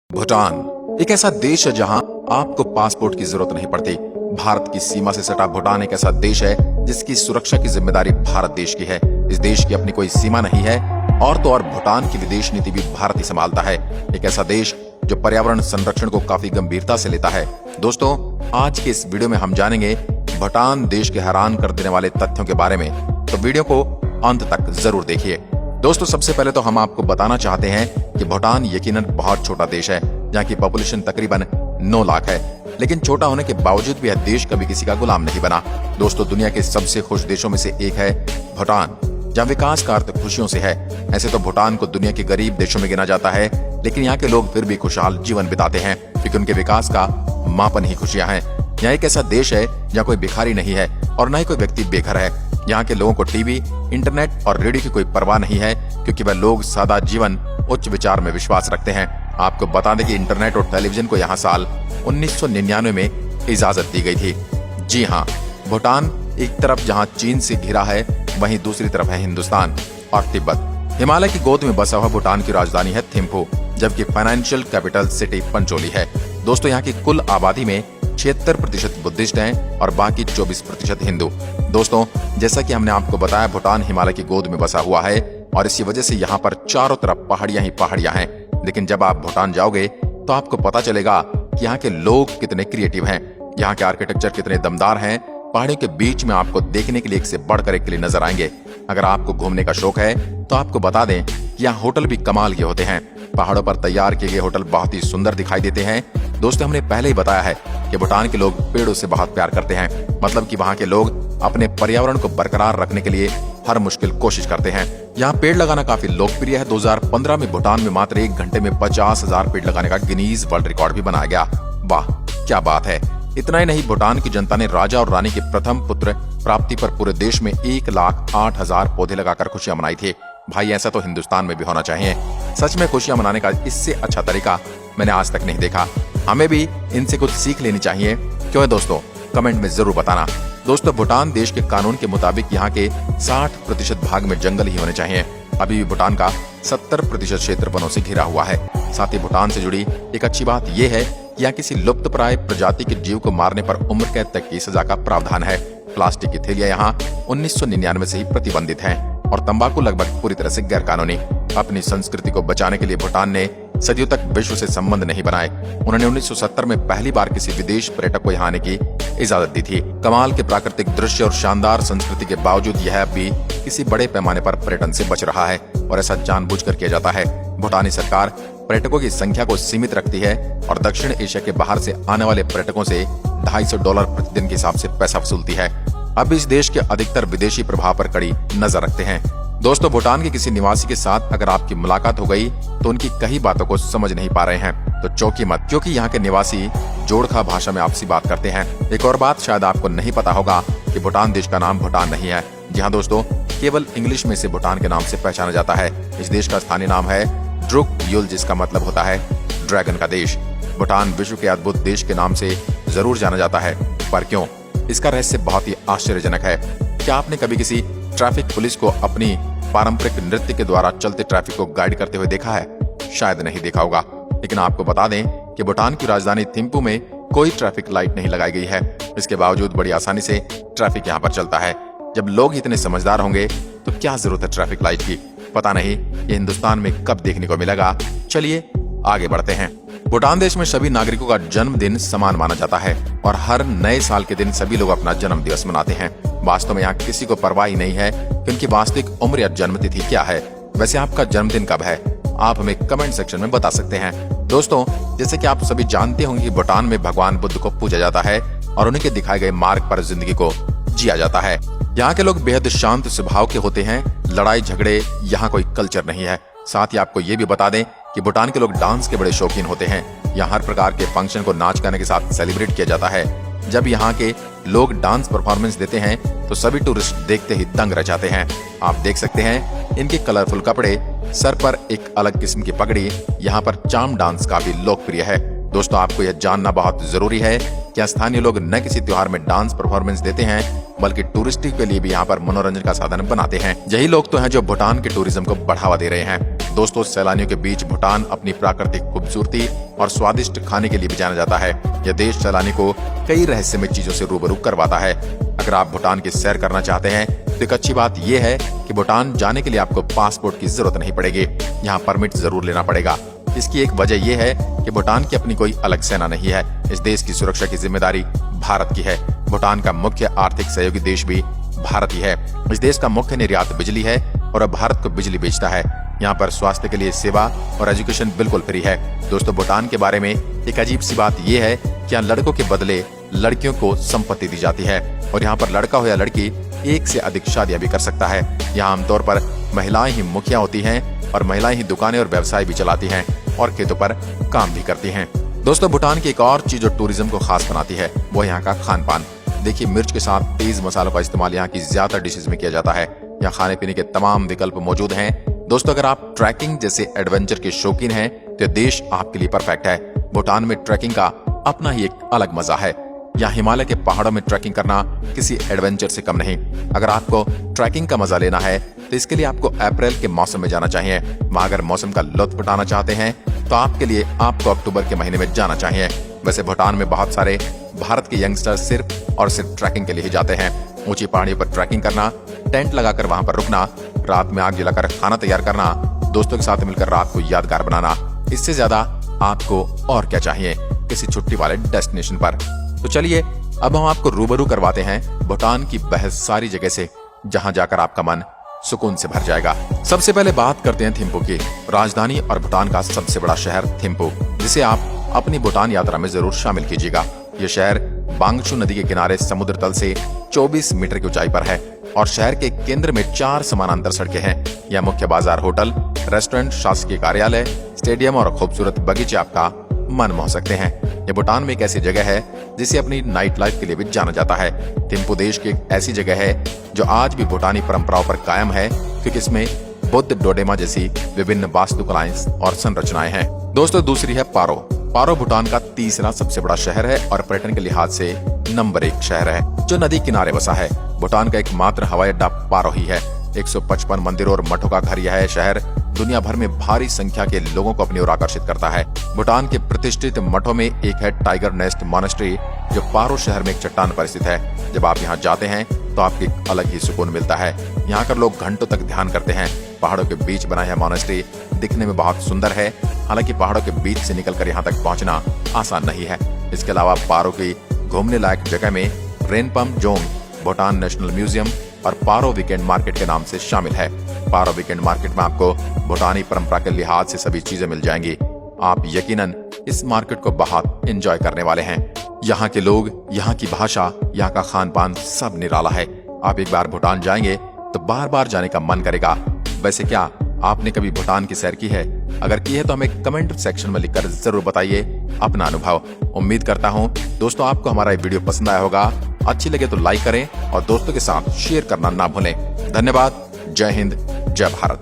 भूटान एक ऐसा देश है जहां आपको पासपोर्ट की जरूरत नहीं पड़ती। भारत की सीमा से सटा भूटान एक ऐसा देश है जिसकी सुरक्षा की जिम्मेदारी भारत देश की है। इस देश की अपनी कोई सीमा नहीं है और तो और भूटान की विदेश नीति भी भारत ही संभालता है। एक ऐसा देश जो पर्यावरण संरक्षण को काफी गंभीरता से लेता है। दोस्तों, आज के इस वीडियो में हम जानेंगे भूटान देश के हैरान कर देने वाले तथ्यों के बारे में, तो वीडियो को अंत तक जरूर देखिए। दोस्तों, सबसे पहले तो हम आपको बताना चाहते हैं कि भूटान यकीनन बहुत छोटा देश है, जहाँ की पॉपुलेशन तकरीबन 9 लाख है, लेकिन छोटा होने के बावजूद भी यह देश कभी किसी का गुलाम नहीं बना। दोस्तों, दुनिया के सबसे खुश देशों में से एक है भूटान, जहाँ विकास का अर्थ खुशियों से है। ऐसे तो भूटान को दुनिया के गरीब देशों में गिना जाता है, लेकिन यहाँ के लोग फिर भी खुशहाल जीवन बिताते हैं क्योंकि उनके विकास का मापन ही खुशियां हैं। यहाँ एक ऐसा देश है जहाँ कोई भिखारी नहीं है और न ही कोई व्यक्ति बेघर है। यहाँ के लोगों को टीवी, इंटरनेट और रेडियो की कोई परवाह नहीं है क्योंकि वह लोग सादा जीवन, उच्च विचार में विश्वास रखते हैं। आपको बता दें कि इंटरनेट और टेलीविजन को यहाँ साल 1999 में इजाजत दी गई थी। जी हाँ, भूटान एक तरफ जहाँ चीन से घिरा है, वहीं दूसरी तरफ है हिंदुस्तान और तिब्बत। हिमालय की गोद में बसा हुआ भूटान की राजधानी है थिम्फू, जबकि फाइनेंशियल कैपिटल सिटी पंचोली है। दोस्तों, यहाँ की कुल आबादी में 76% बुद्धिस्ट हैं और बाकी 24% हिंदू। दोस्तों, जैसा कि हमने आपको बताया, भूटान हिमालय की गोद में बसा हुआ है और इसी वजह से यहाँ पर चारों तरफ पहाड़ियां ही पहाड़ियां हैं। लेकिन जब आप भूटान जाओगे तो आपको पता चलेगा कि यहाँ के लोग कितने क्रिएटिव हैं, यहाँ के आर्किटेक्चर कितने दमदार हैं। पहाड़ियों के बीच में आपको देखने के लिए एक से बढ़कर एक किले नजर आएंगे। अगर आपको घूमने का शौक है तो आपको बता दें कि यहाँ होटल भी कमाल के होते हैं। पहाड़ों पर तैयार किए गए होटल बहुत ही सुंदर दिखाई देते हैं। दोस्तों, हमने पहले ही बताया है कि भूटान के लोग पेड़ों से बहुत प्यार करते हैं, मतलब कि वहाँ के लोग अपने पर्यावरण को बरकरार रखने के लिए हर मुश्किल कोशिश करते हैं। यहाँ पेड़ लगाना काफी लोकप्रिय है। 2015 में भूटान में मात्र 1 घंटे में 50,000 पेड़ लगाने का गिनीज वर्ल्ड रिकॉर्ड भी बनाया गया। वाह, क्या बात है। इतना ही नहीं, भूटान की जनता ने राजा और रानी के प्रथम पुत्र प्राप्ति पर पूरे देश में 1,08,000 पौधे लगाकर खुशियां मनाई थी। भाई, ऐसा तो हिंदुस्तान में भी होना चाहिए। सच में खुशियां मनाने का इससे अच्छा तरीका मैंने आज तक नहीं देखा। हमें भी इनसे कुछ सीख लेनी चाहिए। क्यों है दोस्तों? कमेंट में जरूर बताना। दोस्तों, भूटान देश के कानून के मुताबिक यहाँ के 60% भाग में जंगल ही होने चाहिए। अभी भी भूटान का 70% क्षेत्र वनों से घिरा हुआ है। साथ ही भूटान से जुड़ी एक अच्छी बात यह है कि यहाँ किसी लुप्तप्राय प्रजाति के जीव को मारने पर उम्र कैद तक की सजा का प्रावधान है। प्लास्टिक की थैलियां यहाँ 1999 से ही प्रतिबंधित हैं और तंबाकू लगभग पूरी तरह से गैर कानूनी। अपनी संस्कृति को बचाने के लिए भूटान ने सदियों तक विश्व से संबंध नहीं बनाए। उन्होंने 1970 में पहली बार किसी विदेश पर्यटक को यहाँ आने की इजाजत दी थी। कमाल के प्राकृतिक दृश्य और शानदार संस्कृति के बावजूद यह अब भी किसी बड़े पैमाने पर पर्यटन से बच रहा है और ऐसा जानबूझकर किया जाता है। भूटानी सरकार पर्यटकों की संख्या को सीमित रखती है और दक्षिण एशिया के बाहर से आने वाले पर्यटकों से $250 प्रतिदिन के हिसाब से पैसा वसूलती है। अब इस देश के अधिकतर विदेशी प्रभाव पर कड़ी नजर रखते हैं। दोस्तों, भूटान के किसी निवासी के साथ अगर आपकी मुलाकात हो गई तो उनकी कई बातों को समझ नहीं पा रहे हैं तो चौंकी मत, क्योंकि यहाँ के निवासी जोड़खा भाषा में आपसी बात करते हैं। एक और बात शायद आपको नहीं पता होगा कि भूटान देश का नाम भूटान नहीं है। जी हाँ दोस्तों, केवल इंग्लिश में इसे भूटान के नाम से पहचाना जाता है। इस देश का स्थानीय नाम है ड्रुक यूल, जिसका मतलब होता है ड्रैगन का देश। भूटान विश्व के अद्भुत देश के नाम से जरूर जाना जाता है, पर क्यों? इसका रहस्य बहुत ही आश्चर्यजनक है। क्या आपने कभी किसी ट्रैफिक पुलिस को अपनी पारंपरिक नृत्य के द्वारा चलते ट्रैफिक को गाइड करते हुए देखा है? शायद नहीं देखा होगा, लेकिन आपको बता दें कि भूटान की राजधानी थिम्पू में कोई ट्रैफिक लाइट नहीं लगाई गई है। इसके बावजूद बड़ी आसानी से ट्रैफिक यहाँ पर चलता है। जब लोग इतने समझदार होंगे तो क्या जरूरत है ट्रैफिक लाइट की? पता नहीं ये हिंदुस्तान में कब देखने को मिलेगा। चलिए आगे बढ़ते हैं। भूटान देश में सभी नागरिकों का जन्मदिन समान माना जाता है और हर नए साल के दिन सभी लोग अपना जन्म दिवस मनाते हैं। वास्तव में यहाँ किसी को परवाह ही नहीं है कि उनकी वास्तविक उम्र या जन्मतिथि क्या है। वैसे आपका जन्मदिन कब है? आप हमें कमेंट सेक्शन में बता सकते हैं। दोस्तों, जैसे कि आप सभी जानते होंगे कि भूटान में भगवान बुद्ध को पूजा जाता है और उन्हीं के दिखाए गए मार्ग पर जिंदगी को जिया जाता है। यहाँ के लोग बेहद शांत स्वभाव के होते हैं। लड़ाई झगड़े यहाँ कोई कल्चर नहीं है। साथ ही आपको ये भी बता दें कि भूटान के लोग डांस के बड़े शौकीन होते हैं। यहाँ हर प्रकार के फंक्शन को नाच गाने के साथ सेलिब्रेट किया जाता है। जब यहाँ के लोग डांस परफॉर्मेंस देते हैं तो सभी टूरिस्ट देखते ही दंग रह जाते हैं। आप देख सकते हैं इनके कलरफुल कपड़े, सर पर एक अलग किस्म की पगड़ी। यहाँ पर चाम डांस काफी लोकप्रिय है। दोस्तों, आपको यह जानना बहुत जरूरी है कि स्थानीय लोग न किसी त्योहार में डांस परफॉर्मेंस देते हैं, बल्कि टूरिस्टों के लिए भी यहाँ पर मनोरंजन का साधन बनाते हैं। यही लोग तो हैं जो भूटान के टूरिज्म को बढ़ावा दे रहे हैं। दोस्तों, सैलानियों के बीच भूटान अपनी प्राकृतिक खूबसूरती और स्वादिष्ट खाने के लिए भी जाना जाता है। यह देश सैलानी को कई रहस्यमय चीजों से रूबरू करवाता है। अगर आप भूटान की सैर करना चाहते हैं तो एक अच्छी बात यह है कि भूटान जाने के लिए आपको पासपोर्ट की जरूरत नहीं पड़ेगी। यहाँ परमिट जरूर लेना पड़ेगा। इसकी एक वजह यह है कि भूटान की अपनी कोई अलग सेना नहीं है। इस देश की सुरक्षा की जिम्मेदारी भारत की है। भूटान का मुख्य आर्थिक सहयोगी देश भी भारत ही है। इस देश का मुख्य निर्यात बिजली है और अब भारत को बिजली बेचता है। यहाँ पर स्वास्थ्य के लिए सेवा और एजुकेशन बिल्कुल फ्री है। दोस्तों, भूटान के बारे में एक अजीब सी बात यह है कि यहाँ लड़कों के बदले लड़कियों को संपत्ति दी जाती है और यहाँ पर लड़का हो या लड़की एक से अधिक शादियां भी कर सकता है। यहाँ आमतौर पर महिलाएं ही मुखिया होती हैं और महिलाएं ही दुकानें और व्यवसाय भी चलाती हैं और खेतों पर काम भी करती हैं। दोस्तों, भूटान की एक और चीज जो टूरिज्म को खास बनाती है वो यहाँ का खान पान। देखिए, मिर्च के साथ तेज मसालों का इस्तेमाल यहाँ की ज्यादा डिशेज में किया जाता है। यहाँ खाने पीने के तमाम विकल्प मौजूद हैं। दोस्तों, अगर आप ट्रैकिंग जैसे एडवेंचर के शौकीन हैं तो यह देश आपके लिए परफेक्ट है। भूटान में ट्रैकिंग का अपना ही एक अलग मजा है। यहाँ हिमालय के पहाड़ों में ट्रैकिंग करना किसी एडवेंचर से कम नहीं। अगर आपको ट्रैकिंग का मजा लेना है तो इसके लिए आपको अप्रैल के मौसम में जाना चाहिए। वहाँ अगर मौसम का लुत्फ उठाना चाहते हैं तो आपके लिए आपको अक्टूबर के महीने में जाना चाहिए। वैसे भूटान में बहुत सारे भारत के यंगस्टर्स सिर्फ और सिर्फ ट्रैकिंग के लिए ही जाते हैं। ऊंची पहाड़ियों पर ट्रैकिंग करना, टेंट लगाकर वहां पर रुकना, रात में आग जलाकर खाना तैयार करना, दोस्तों के साथ मिलकर रात को यादगार बनाना, इससे ज्यादा आपको और क्या चाहिए किसी छुट्टी वाले डेस्टिनेशन पर। तो चलिए अब हम आपको रूबरू करवाते हैं भूटान की बहुत सारी जगह से, जहां जाकर आपका मन सुकून से भर जाएगा। सबसे पहले बात करते हैं थिम्पू की, राजधानी और भूटान का सबसे बड़ा शहर थिम्पू, जिसे आप अपनी भूटान यात्रा में जरूर शामिल कीजिएगा। यह शहर बांगचू नदी के किनारे समुद्र तल से 24 मीटर की ऊंचाई पर है और शहर के केंद्र में 4 समानांतर सड़कें हैं। यह मुख्य बाजार, होटल, रेस्टोरेंट, शासकीय कार्यालय, स्टेडियम और खूबसूरत बगीचे आपका मन मोह सकते हैं। यह भूटान में एक ऐसी जगह है जिसे अपनी नाइट लाइफ के लिए भी जाना जाता है। थिम्पू देश की एक ऐसी जगह है जो आज भी भूटानी परंपराओं पर कायम है, क्योंकि इसमें बुद्ध डोडेमा जैसी विभिन्न वास्तुकलाएं और संरचनाएं हैं। दोस्तों, दूसरी है पारो। पारो भूटान का तीसरा सबसे बड़ा शहर है और पर्यटन के लिहाज से नंबर 1 शहर है, जो नदी किनारे बसा है। भूटान का एकमात्र हवाई अड्डा पारो ही है। 155 मंदिरों और मठों का घर यह शहर दुनिया भर में भारी संख्या के लोगों को अपनी ओर आकर्षित करता है। भूटान के प्रतिष्ठित मठों में एक है टाइगर नेस्ट मॉनेस्ट्री, जो पारो शहर में एक चट्टान पर स्थित है। जब आप यहाँ जाते हैं तो आपको एक अलग ही सुकून मिलता है। यहाँ कर लोग घंटों तक ध्यान करते हैं। पहाड़ों के बीच बना यह मॉनेस्ट्री दिखने में बहुत सुंदर है। हालांकि पहाड़ों के बीच से निकलकर यहाँ तक पहुँचना आसान नहीं है। इसके अलावा पारो की घूमने लायक जगह में रेनपम जोंग, भूटान नेशनल म्यूजियम और पारो वीकेंड मार्केट के नाम से शामिल है। पारो वीकेंड मार्केट में आपको भूटानी परंपरा के लिहाज से सभी चीजें मिल जाएंगी। आप यकीनन इस मार्केट को बहुत एंजॉय करने वाले हैं। यहाँ के लोग, यहाँ की भाषा, यहाँ का खान पान सब निराला है। आप एक बार भूटान जाएंगे तो बार बार जाने का मन करेगा। वैसे क्या आपने कभी भूटान की सैर की है? अगर की है तो हमें कमेंट सेक्शन में लिखकर जरूर बताइए अपना अनुभव। उम्मीद करता हूँ दोस्तों आपको हमारा ये वीडियो पसंद आया होगा। अच्छी लगे तो लाइक करें और दोस्तों के साथ शेयर करना ना भूलें। धन्यवाद। जय हिंद, जय भारत।